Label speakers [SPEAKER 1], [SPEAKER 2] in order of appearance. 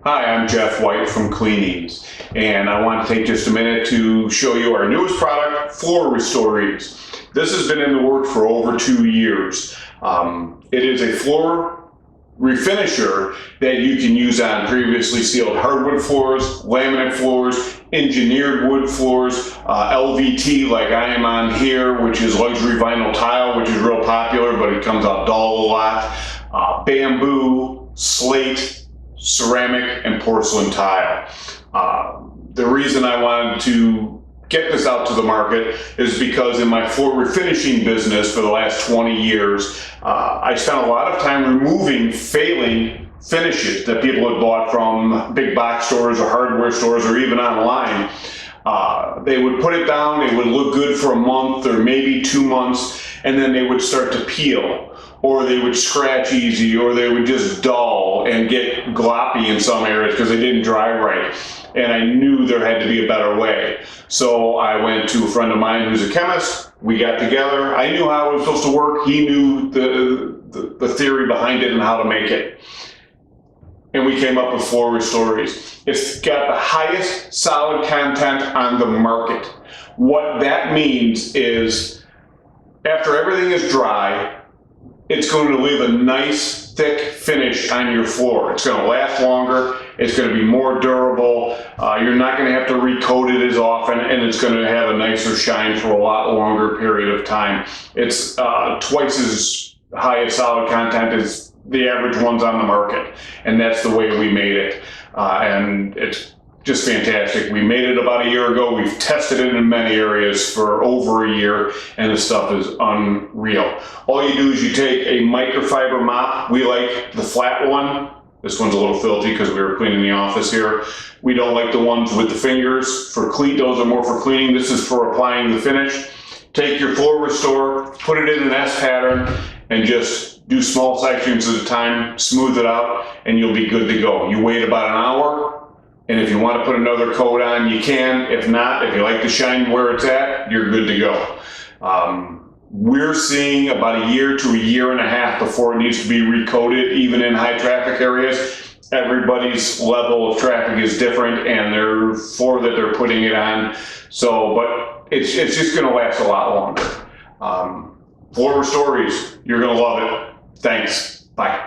[SPEAKER 1] Hi, I'm Jeff White from CLEAN-EEZ, and I want to take just a minute to show you our newest product, Floor Restore-eez. This has been in the works for over 2 years. It is a floor refinisher that you can use on previously sealed hardwood floors, laminate floors, engineered wood floors, LVT like I am on here, which is luxury vinyl tile, which is real popular, but it comes out dull a lot, bamboo, slate, ceramic, and porcelain tile. The reason I wanted to get this out to the market is because in my floor refinishing business for the last 20 years, I spent a lot of time removing failing finishes that people had bought from big box stores or hardware stores or even online. They would put it down, it would look good for a month or maybe 2 months, and then they would start to peel, or they would scratch easy, or they would just dull and get gloppy in some areas because they didn't dry right. And I knew there had to be a better way. So I went to a friend of mine who's a chemist. We got together. I knew how it was supposed to work. He knew the theory behind it and how to make it. And we came up with Floor Restore-eez. It's got the highest solid content on the market. What that means is after everything is dry, it's going to leave a nice thick finish on your floor. It's going to last longer. It's going to be more durable. You're not going to have to recoat it as often, and it's going to have a nicer shine for a lot longer period of time. It's twice as high a solid content as the average ones on the market, and that's the way we made it. And it's just fantastic. We made it about a year ago. We've tested it in many areas for over a year, and the stuff is unreal. All you do is you take a microfiber mop. We like the flat one. This one's a little filthy because we were cleaning the office here. We don't like the ones with the fingers. Those are more for cleaning. This is for applying the finish. Take your Floor Restore, put it in an S pattern, and just do small sections at a time, smooth it out, and you'll be good to go. You wait about an hour, and if you want to put another coat on, you can. If not, if you like the shine where it's at, you're good to go. We're seeing about a year to a year and a half before it needs to be recoated, even in high traffic areas. Everybody's level of traffic is different, and their floor that they're putting it on. So, but it's just going to last a lot longer. Floor Restore-eez, you're going to love it. Thanks. Bye.